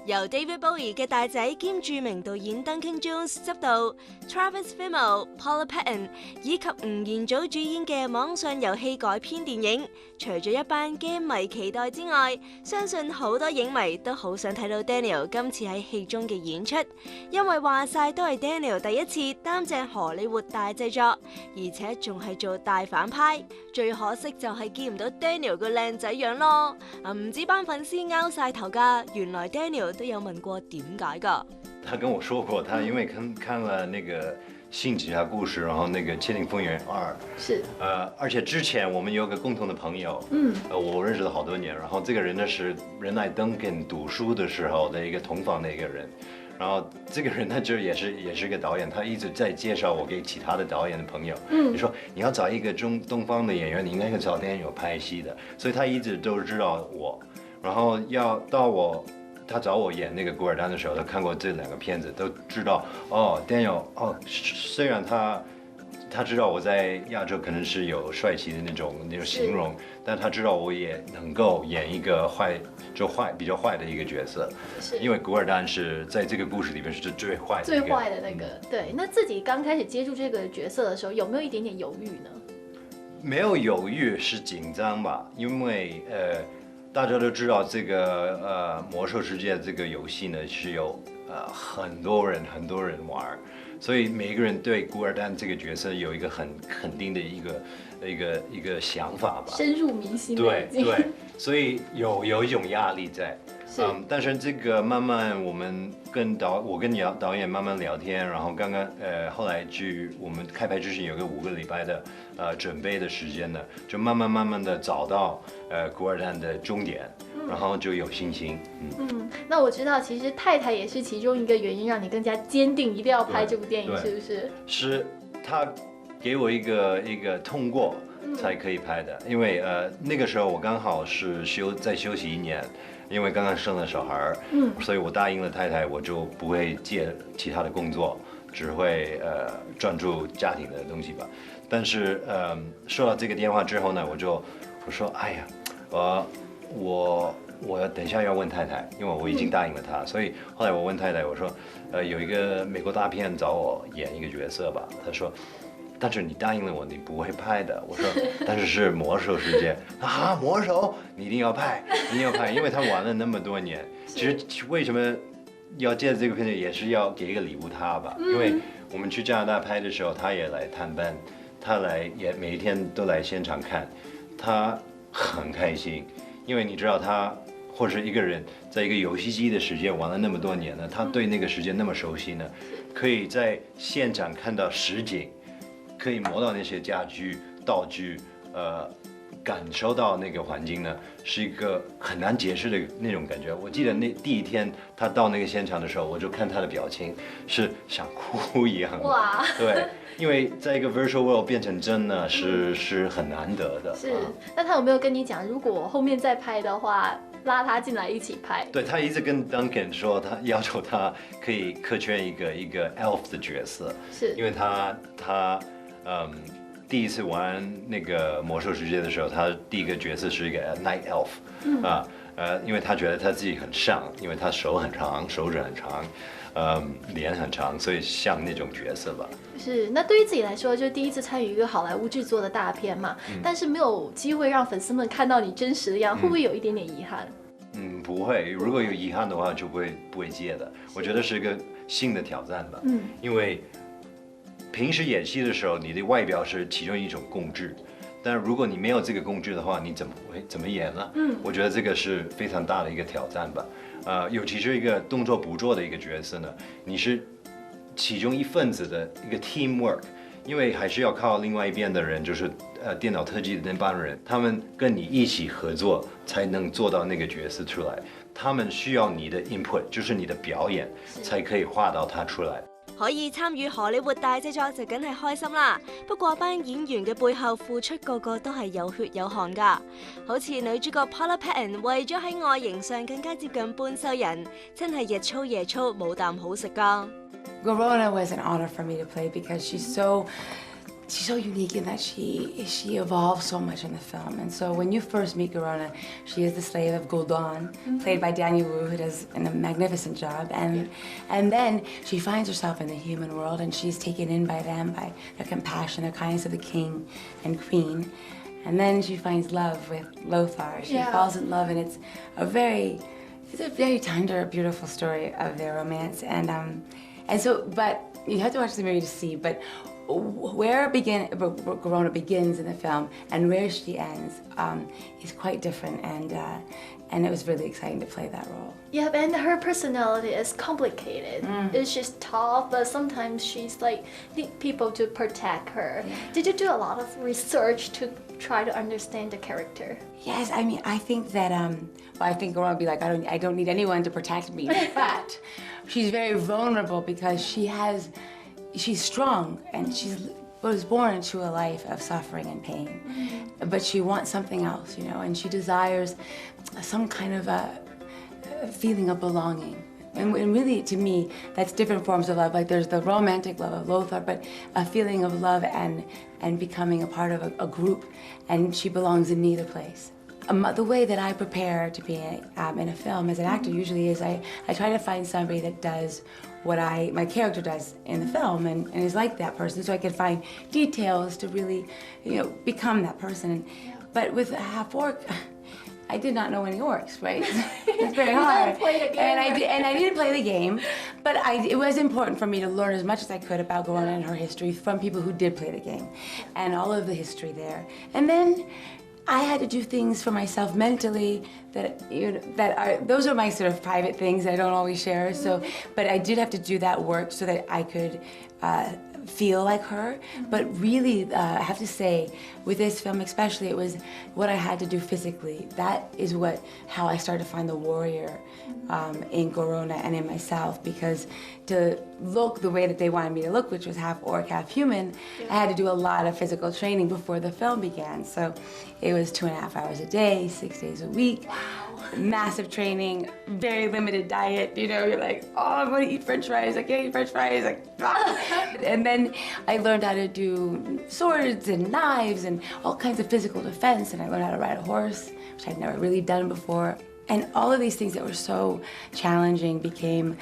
由 David Bowie 嘅大仔兼著名導演 Duncan Jones 執導 ，Travis Fimmel、Paula Patton 以及吳彥祖主演嘅網上遊戲改編電影，除咗一班 game 迷期待之外，相信好多影迷都好想睇到 Daniel 今次喺戲中嘅演出，因為話晒都係 Daniel 第一次擔正荷里活大製作，而且仲係做大反派。最可惜就係見唔到 Daniel 個靚仔樣咯，唔知班粉絲拗晒頭㗎，原來 Daniel 都有問過點解㗎。他跟我說過，他因為看了那個《性警察故事》，然後那個《竊聽風雲2》是，而且之前我們有個共同的朋友，我認識了好多年，然後這個人呢是仁愛 Duncan 讀書的時候的一個同房的一個人。然後這個人呢就也是個導演，他一直在介紹我給其他的導演的朋友。你說你要找一個東方的演員，你應該要找 Daniel 拍戲的，所以他一直都知道我。然後要到他找我演那個古爾丹的時候，他看過這兩個片子，都知道哦 Daniel 哦，雖然他知道我在亞洲可能是有帥氣的那種形容，但他知道我也能夠演一個比較壞的一個角色，因為古爾丹是在這個故事裡面是最壞的那個。對，那自己剛開始接觸這個角色的時候，有沒有一點點猶豫呢？沒有猶豫，是緊張吧，因為大家都知道這個魔獸世界這個遊戲呢是有很多人玩。所以每一個人對古爾丹這個角色有一個很肯定的一個想法吧，深入民心。對，所以有一種壓力在。但是這個慢慢我跟導演慢慢聊天，然後後來我們開拍之前有個5個禮拜的準備的時間呢，就慢慢的找到古爾丹的終點。然後就有信心。那我知道，其實太太也是其中一個原因，讓你更加堅定一定要拍這部電影，是不是？是，他給我一個通過才可以拍的，因為那個時候我剛好是再休息1年，因為剛剛生了小孩，所以我答應了太太，我就不會接其他的工作，只會專注家庭的東西吧。但是收到這個電話之後呢，我說，哎呀，我等一下要問太太，因為我已經答應了她，所以後來我問太太，我說，有一個美國大片找我演一個角色吧。她說，但是你答應了我，你不會拍的。我說，但是魔獸世界啊，魔獸你一定要拍，因為他玩了那麼多年。其實為什麼要借這個片子，也是要給一個禮物他吧，因為我們去加拿大拍的時候，他也來探班，他也每一天都來現場看，他很開心。因為你知道他或者一個人在一個遊戲機的時間玩了那麼多年呢，他對那個時間那麼熟悉呢，可以在現場看到實景，可以摸到那些家具道具，感受到那個環境呢，是一個很難解釋的那種感覺。我記得第一天他到那個現場的時候，我就看他的表情是想哭一樣。哇！對。因為在一個 virtual world 變成真呢，是很難得的。是，那他有沒有跟你講，如果後面再拍的話，拉他進來一起拍？對，他一直跟 Duncan 說，他要求他可以客串一個 elf 的角色，是因為他第一次玩那個魔獸世界的時候，他第一個角色是一個 night elf，因為他覺得他自己很像，因為他手指很長。臉很長，所以像那種角色吧。是，那對於自己來說，就第一次參與一個好萊塢製作的大片嘛，但是沒有機會讓粉絲們看到你真實的樣，會不會有一點點遺憾？不會，如果有遺憾的話，就不會接的。我覺得是一個新的挑戰吧。因為平時演戲的時候，你的外表是其中一種工具，但如果你沒有這個工具的話，你怎麼演呢？我覺得這個是非常大的一個挑戰吧。尤其是一個動作捕捉的一個角色呢，你是其中一份子的一個 teamwork， 因為還是要靠另外一邊的人，就是電腦特技的那幫人，他們跟你一起合作，才能做到那個角色出來。他們需要你的 input， 就是你的表演，才可以畫到它出來。可以參與荷里活大製作就梗係開心啦，不過班演員嘅背後付出個個都係有血有汗㗎，好似女主角 Paula Patton 為咗喺外形上更加接近半獸人，真係日操夜操冇啖好食㗎。Gorona was an honor for me to play because she's so unique in that she evolves so much in the film. And so when you first meet Garona, she is the slave of Gul'dan, played by Daniel Wu, who does a magnificent job. And then she finds herself in the human world, and she's taken in by them, by their compassion, their kindness of the king and queen. And then she finds love with Lothar. She falls in love, and it's a very tender, beautiful story of their romance. And so, but you have to watch the movie to see. But where Garona begins in the film and where she ends is quite different, and it was really exciting to play that role. Yeah, and her personality is complicated. It's just tough, but sometimes she's like need people to protect her. Yeah. Did you do a lot of research to try to understand the character? Yes, I mean, I think that I think Garona would be like, I don't need anyone to protect me, but she's very vulnerable because she's strong, and she was born into a life of suffering and pain. But she wants something else, you know, and she desires some kind of a feeling of belonging. And really, to me, that's different forms of love. Like there's the romantic love of Lothar, but a feeling of love and becoming a part of a group, and she belongs in neither place. The way that I prepare to be in a film as an actor usually is I try to find somebody that does what my character does in the film and is like that person, so I can find details to really, you know, become that person. But with a half orc, I did not know any orcs, right? It's very hard. And I didn't play the game, but it was important for me to learn as much as I could about Garona and her history from people who did play the game, and all of the history there. And then I had to do things for myself mentally those are my sort of private things that I don't always share. So, but I did have to do that work so that I could feel like her. But really, I have to say, with this film especially, it was what I had to do physically. That is how I started to find the warrior in Garona and in myself, because to look the way that they wanted me to look, which was half orc, half human, I had to do a lot of physical training before the film began. So it was 2.5 hours a day, 6 days a week. Wow. Massive training, very limited diet, you know, you're like, oh, I want to eat french fries, I can't eat french fries, like, and then I learned how to do swords and knives and all kinds of physical defense, and I learned how to ride a horse, which I'd never really done before. And all of these things that were so challenging became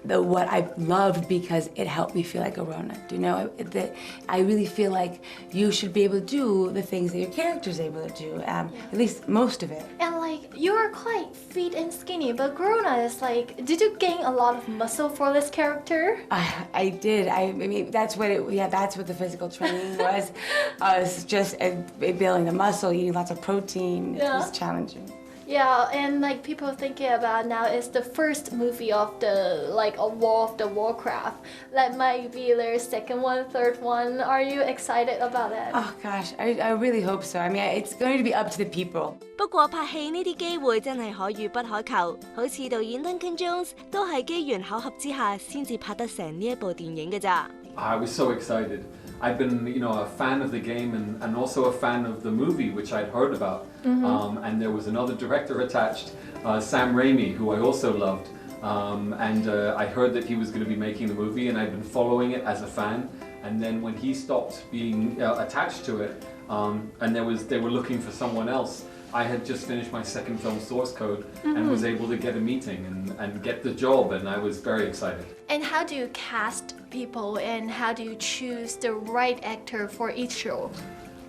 what I loved, because it helped me feel like Garona. You know, that I really feel like you should be able to do the things that your character's able to do, at least most of it. And like, you are quite fit and skinny, but Garona is like, did you gain a lot of muscle for this character? I did. I mean, that's what the physical training was. It's just building the muscle, eating lots of protein. It was challenging. Yeah, and like people thinking about now is the first movie of the World of the Warcraft. That might be their second one, third one. Are you excited about that? Oh gosh, I really hope so. I mean, it's going to be up to the people. 不過拍戲呢啲機會真係可遇不可求，好似導演 Duncan Jones 都係機緣巧合之下先至拍得成呢一部電影嘅咋。I was so excited. I've been, you know, a fan of the game and also a fan of the movie, which I'd heard about. And there was another director attached, Sam Raimi, who I also loved. I heard that he was going to be making the movie, and I'd been following it as a fan. And then when he stopped being attached to it, and they were looking for someone else, I had just finished my second film, Source Code, and was able to get a meeting and get the job, and I was very excited. And how do you cast people, and how do you choose the right actor for each role?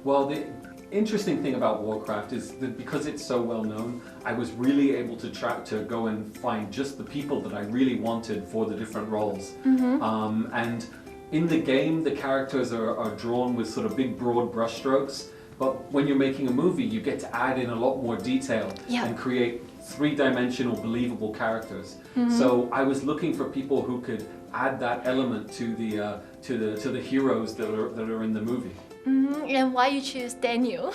Well, the interesting thing about Warcraft is that because it's so well known, I was really able to go and find just the people that I really wanted for the different roles. And in the game, the characters are drawn with sort of big, broad brushstrokes. But when you're making a movie, you get to add in a lot more detail and create three-dimensional, believable characters. So I was looking for people who could add that element to the heroes that are in the movie. And why you choose Daniel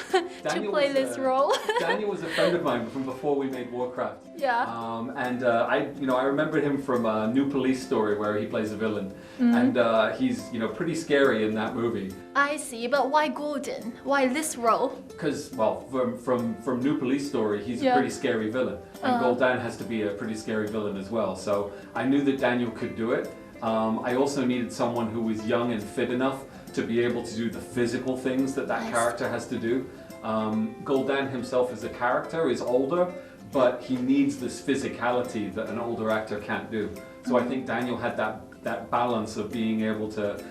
to play this role? Daniel was a friend of mine from before we made Warcraft. Yeah. I remember him from a New Police Story where he plays a villain, and he's pretty scary in that movie. I see, but why Golden? Why this role? Because from New Police Story, he's a pretty scary villain, and Gul'dan has to be a pretty scary villain as well. So I knew that Daniel could do it. I also needed someone who was young and fit enough to be able to do the physical things that character has to do. Gul'dan himself as a character is older, but he needs this physicality that an older actor can't do. So I think Daniel had that balance of being able to,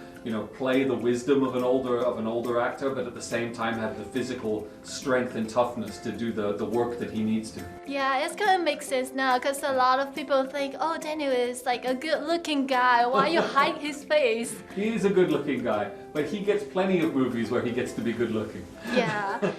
play the wisdom of an older actor, but at the same time have the physical strength and toughness to do the work that he needs to. Yeah, it's gonna make sense now because a lot of people think, oh, Daniel is like a good-looking guy. Why you hide his face? He is a good-looking guy, but he gets plenty of movies where he gets to be good-looking. Yeah.